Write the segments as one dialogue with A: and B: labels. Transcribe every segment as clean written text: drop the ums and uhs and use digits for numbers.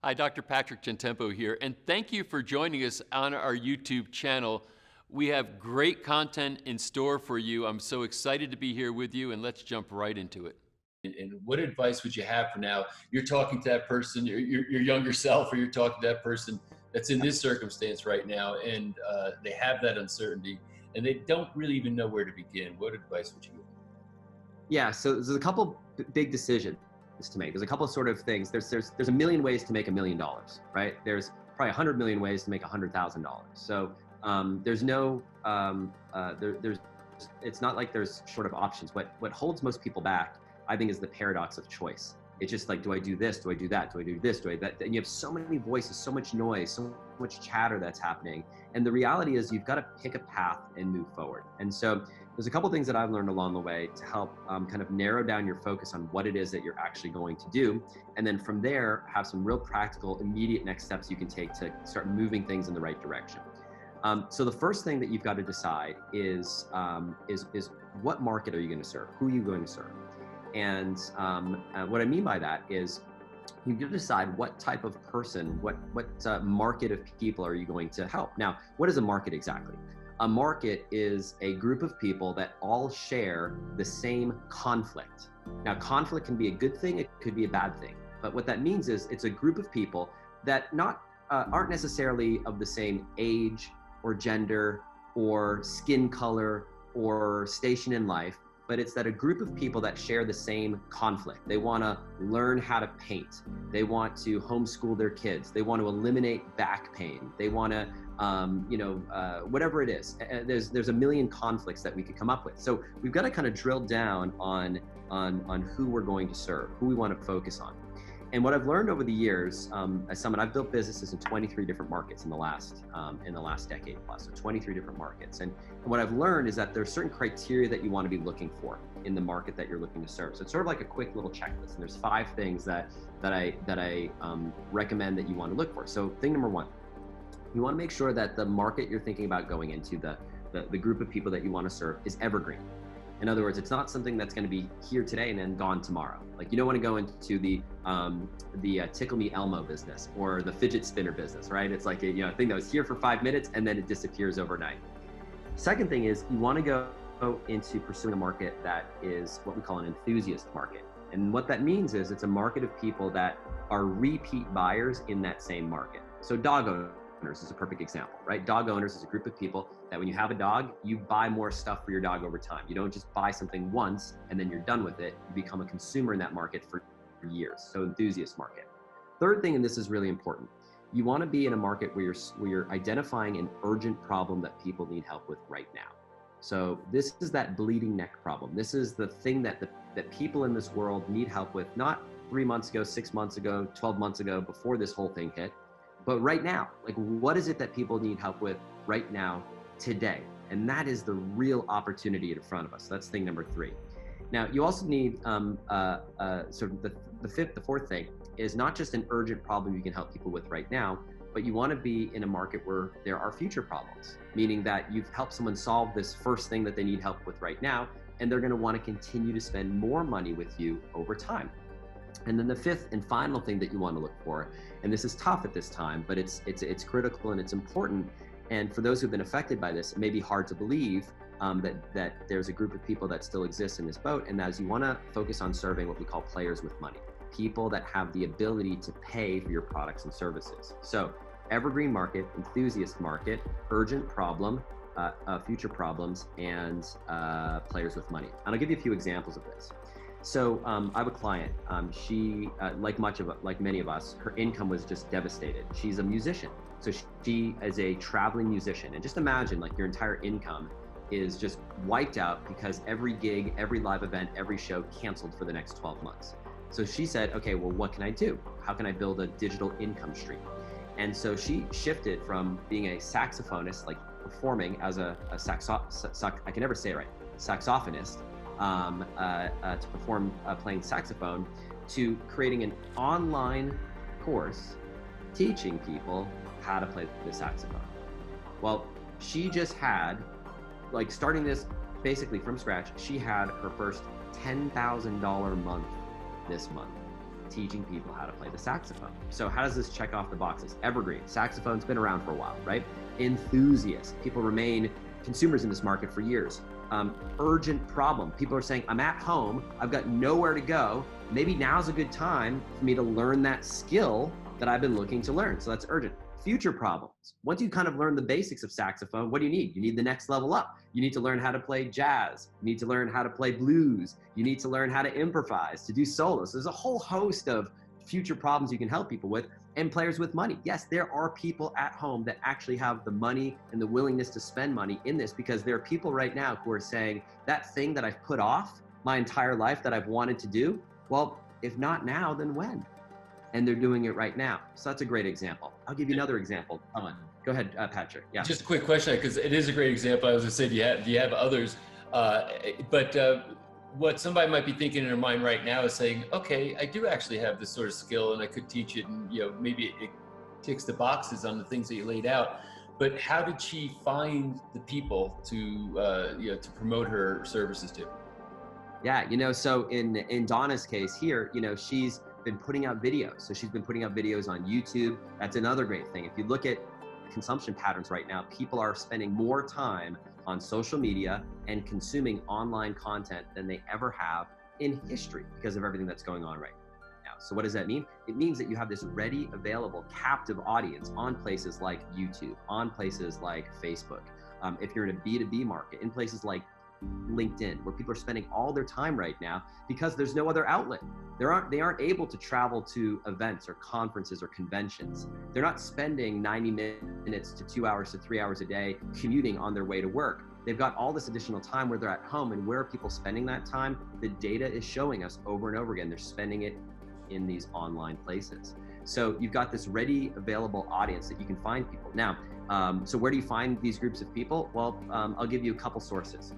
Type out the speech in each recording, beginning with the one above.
A: Hi, Dr. Patrick Gentempo here, and thank you for joining us on our YouTube channel. We have great content in store for you. I'm so excited to be here with you, and let's jump right into it. And what advice would you have for now? You're talking to that person, your younger self, or you're talking to that person that's in this circumstance right now, and they have that uncertainty, and they don't really even know where to begin. What advice would you give them?
B: Yeah, so there's a couple big decisions to make. There's a couple of sort of things. There's a million ways to make $1,000,000, right? There's probably 100 million ways to make $100,000. So there's no there's it's not like there's short of options. What holds most people back, I think, is the paradox of choice. It's just like, do I do this? Do I do that? Do I do this? Do I that? And you have so many voices, so much noise, so much chatter that's happening. And the reality is you've got to pick a path and move forward. And so there's a couple things that I've learned along the way to help kind of narrow down your focus on what it is that you're actually going to do. And then from there, have some real practical, immediate next steps you can take to start moving things in the right direction. So the first thing that you've got to decide is what market are you going to serve? Who are you going to serve? And what I mean by that is you get to decide what type of person, what market of people are you going to help. Now, what is a market exactly? A market is a group of people that all share the same conflict. Now, conflict can be a good thing, it could be a bad thing. But what that means is it's a group of people that aren't necessarily of the same age or gender or skin color or station in life, but it's that a group of people that share the same conflict. They want to learn how to paint. They want to homeschool their kids. They want to eliminate back pain. They want to, whatever it is. There's a million conflicts that we could come up with. So we've got to kind of drill down on who we're going to serve, who we want to focus on. And what I've learned over the years, as someone, I've built businesses in 23 different markets in the last decade plus, so 23 different markets. And what I've learned is that there's certain criteria that you want to be looking for in the market that you're looking to serve. So it's sort of like a quick little checklist. And there's 5 things that I recommend that you want to look for. So thing number 1, you want to make sure that the market you're thinking about going into, the group of people that you want to serve, is evergreen. In other words, it's not something that's going to be here today and then gone tomorrow. Like, you don't want to go into the Tickle Me Elmo business or the fidget spinner business, right? It's like a thing that was here for 5 minutes and then it disappears overnight. Second thing is you want to go into pursuing a market that is what we call an enthusiast market. And what that means is it's a market of people that are repeat buyers in that same market. So dog owners is a perfect example, right? Dog owners is a group of people that when you have a dog, you buy more stuff for your dog over time. You don't just buy something once and then you're done with it. You become a consumer in that market for years. So enthusiast market. Third thing, and this is really important, you want to be in a market where you're identifying an urgent problem that people need help with right now. So this is that bleeding neck problem. This is the thing that people in this world need help with, not 3 months ago, 6 months ago, 12 months ago, before this whole thing hit. But right now, like, what is it that people need help with right now, today? And that is the real opportunity in front of us. So that's thing number 3. Now, you also need sort of the fourth thing is not just an urgent problem you can help people with right now, but you want to be in a market where there are future problems, meaning that you've helped someone solve this first thing that they need help with right now, and they're going to want to continue to spend more money with you over time. And then the 5th and final thing that you want to look for, and this is tough at this time, but it's critical and it's important. And for those who've been affected by this, it may be hard to believe that there's a group of people that still exists in this boat. And that is, you want to focus on serving what we call players with money, people that have the ability to pay for your products and services. So evergreen market, enthusiast market, urgent problem, future problems, and players with money. And I'll give you a few examples of this. So I have a client. She, like many of us, her income was just devastated. She's a musician, so she is a traveling musician. And just imagine, like, your entire income is just wiped out because every gig, every live event, every show canceled for the next 12 months. So she said, okay, well, what can I do? How can I build a digital income stream? And so she shifted from being a saxophonist, like performing as I can never say it right, saxophonist, to perform playing saxophone, to creating an online course teaching people how to play the saxophone. Well, she just had, like, starting this basically from scratch, she had her first $10,000 month this month. teaching people how to play the saxophone. So how does this check off the boxes? Evergreen, saxophone's been around for a while, right? Enthusiast, people remain consumers in this market for years. Urgent problem, people are saying, I'm at home, I've got nowhere to go, maybe now's a good time for me to learn that skill that I've been looking to learn. So that's urgent. Future problems. Once you kind of learn the basics of saxophone, what do you need? You need the next level up. You need to learn how to play jazz. You need to learn how to play blues. You need to learn how to improvise, to do solos. There's a whole host of future problems you can help people with, and players with money. Yes, there are people at home that actually have the money and the willingness to spend money in this, because there are people right now who are saying, that thing that I've put off my entire life that I've wanted to do, well, if not now, then when? And they're doing it right now. So that's a great example. I'll give you another example. Come on, go ahead, Patrick. Yeah.
A: Just a quick question, because it is a great example. I was gonna say, do you have others? What somebody might be thinking in their mind right now is saying, okay, I do actually have this sort of skill and I could teach it, and maybe it ticks the boxes on the things that you laid out. But how did she find the people to promote her services to?
B: Yeah, so in Donna's case here, she's been putting out videos. So she's been putting out videos on YouTube. That's another great thing. If you look at consumption patterns right now, people are spending more time on social media and consuming online content than they ever have in history because of everything that's going on right now. So what does that mean? It means that you have this ready, available, captive audience on places like YouTube, on places like Facebook. If you're in a B2B market, in places like LinkedIn, where people are spending all their time right now because there's no other outlet. They aren't able to travel to events or conferences or conventions. They're not spending 90 minutes to 2 hours to 3 hours a day commuting on their way to work. They've got all this additional time where they're at home, and where are people spending that time? The data is showing us over and over again, they're spending it in these online places. So you've got this ready, available audience that you can find people. Now, so where do you find these groups of people? Well, I'll give you a couple sources.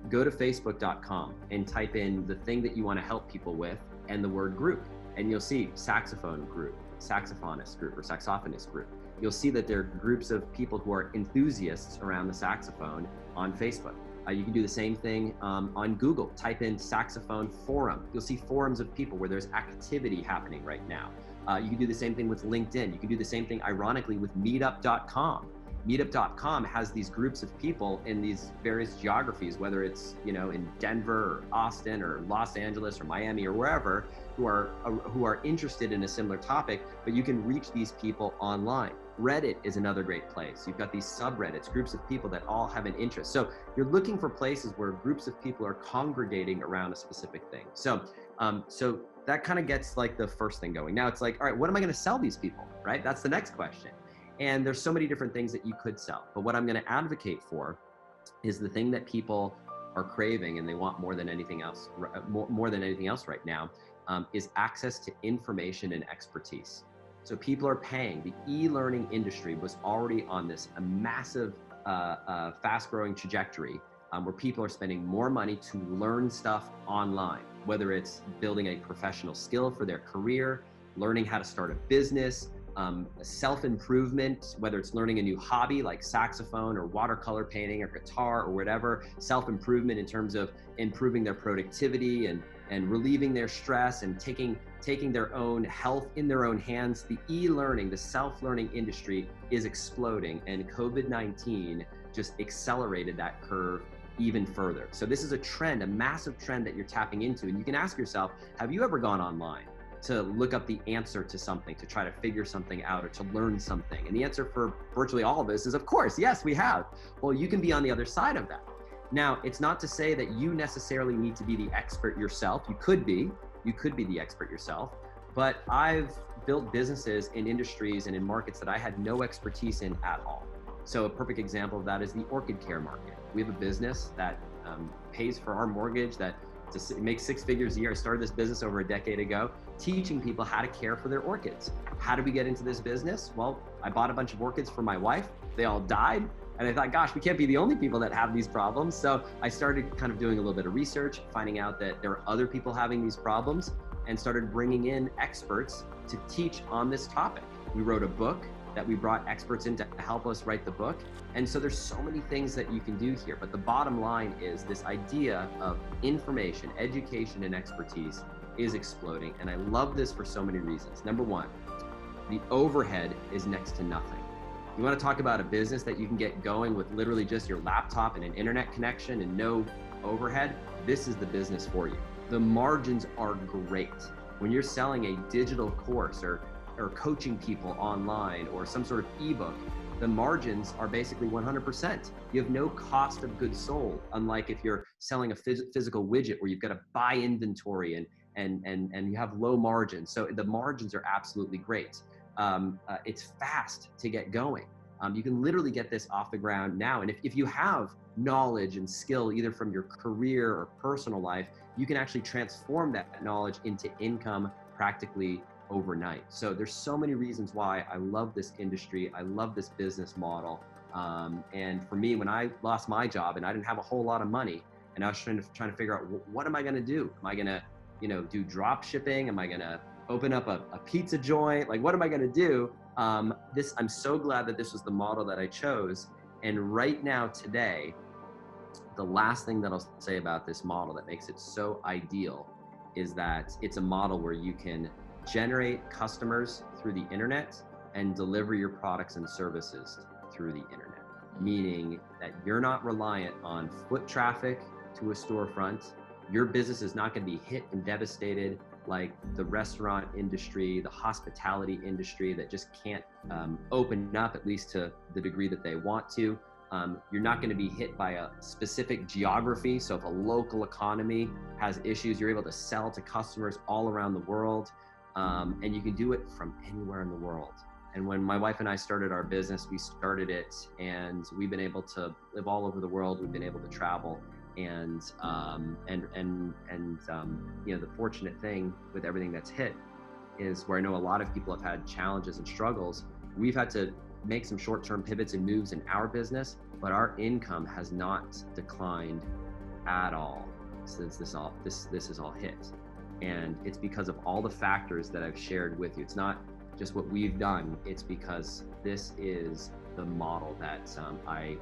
B: Go to facebook.com and type in the thing that you want to help people with and the word group, and you'll see saxophone group, saxophonist group, or saxophonist group. You'll see that there are groups of people who are enthusiasts around the saxophone on Facebook. You can do the same thing on Google. Type in saxophone forum. You'll see forums of people where there's activity happening right now. You can do the same thing with LinkedIn. You can do the same thing, ironically, with meetup.com. Meetup.com has these groups of people in these various geographies, whether it's in Denver or Austin or Los Angeles or Miami or wherever, who are interested in a similar topic, but you can reach these people online. Reddit is another great place. You've got these subreddits, groups of people that all have an interest. So you're looking for places where groups of people are congregating around a specific thing. So that kind of gets like the first thing going. Now it's like, all right, what am I going to sell these people, right? That's the next question. And there's so many different things that you could sell. But what I'm going to advocate for is the thing that people are craving and they want more than anything else right now, is access to information and expertise. So people are paying. The e-learning industry was already on this massive, fast-growing trajectory where people are spending more money to learn stuff online, whether it's building a professional skill for their career, learning how to start a business, self-improvement, whether it's learning a new hobby like saxophone or watercolor painting or guitar or whatever, self-improvement in terms of improving their productivity and relieving their stress and taking their own health in their own hands. The e-learning, the self-learning industry is exploding, and COVID-19 just accelerated that curve even further. So this is a trend, a massive trend that you're tapping into. And you can ask yourself, have you ever gone online to look up the answer to something, to try to figure something out or to learn something? And the answer for virtually all of us is, of course, yes, we have. Well, you can be on the other side of that. Now, it's not to say that you necessarily need to be the expert yourself. You could be the expert yourself, but I've built businesses in industries and in markets that I had no expertise in at all. So a perfect example of that is the orchid care market. We have a business that pays for our mortgage, that makes 6 figures a year. I started this business over a decade ago, teaching people how to care for their orchids. How did we get into this business? Well, I bought a bunch of orchids for my wife. They all died. And I thought, gosh, we can't be the only people that have these problems. So I started kind of doing a little bit of research, finding out that there are other people having these problems, and started bringing in experts to teach on this topic. We wrote a book that we brought experts in to help us write the book. And so there's so many things that you can do here. But the bottom line is this idea of information, education, and expertise is exploding. And I love this for so many reasons. Number one, the overhead is next to nothing. You want to talk about a business that you can get going with literally just your laptop and an internet connection and no overhead? This is the business for you. The margins are great. When you're selling a digital course or coaching people online or some sort of ebook, the margins are basically 100%. You have no cost of goods sold, unlike if you're selling a physical widget where you've got to buy inventory and you have low margins. So the margins are absolutely great. It's fast to get going. You can literally get this off the ground now. And if you have knowledge and skill, either from your career or personal life, you can actually transform that knowledge into income practically overnight. So there's so many reasons why I love this industry. I love this business model. And for me, when I lost my job and I didn't have a whole lot of money, and I was trying to figure out, what am I going to do? Am I going to, do drop shipping? Am I going to open up a pizza joint? Like, what am I going to do? I'm so glad that this was the model that I chose. And right now, today, the last thing that I'll say about this model that makes it so ideal is that it's a model where you can generate customers through the internet and deliver your products and services through the internet, meaning that you're not reliant on foot traffic to a storefront. Your business is not going to be hit and devastated like the restaurant industry, the hospitality industry that just can't open up, at least to the degree that they want to. You're not going to be hit by a specific geography. So if a local economy has issues, you're able to sell to customers all around the world. And you can do it from anywhere in the world. And when my wife and I started our business, we started it and we've been able to live all over the world. We've been able to travel. And the fortunate thing with everything that's hit is where I know a lot of people have had challenges and struggles. We've had to make some short-term pivots and moves in our business, but our income has not declined at all since this is all hit. And it's because of all the factors that I've shared with you. It's not just what we've done. It's because this is the model that I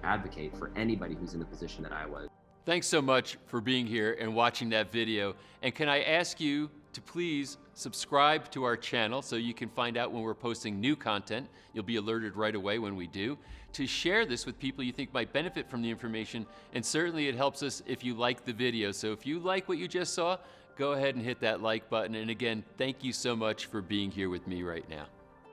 B: advocate for anybody who's in the position that I was.
A: Thanks so much for being here and watching that video. And can I ask you to please subscribe to our channel so you can find out when we're posting new content. You'll be alerted right away when we do. To share this with people you think might benefit from the information. And certainly it helps us if you like the video. So if you like what you just saw, go ahead and hit that like button. And again, thank you so much for being here with me right now.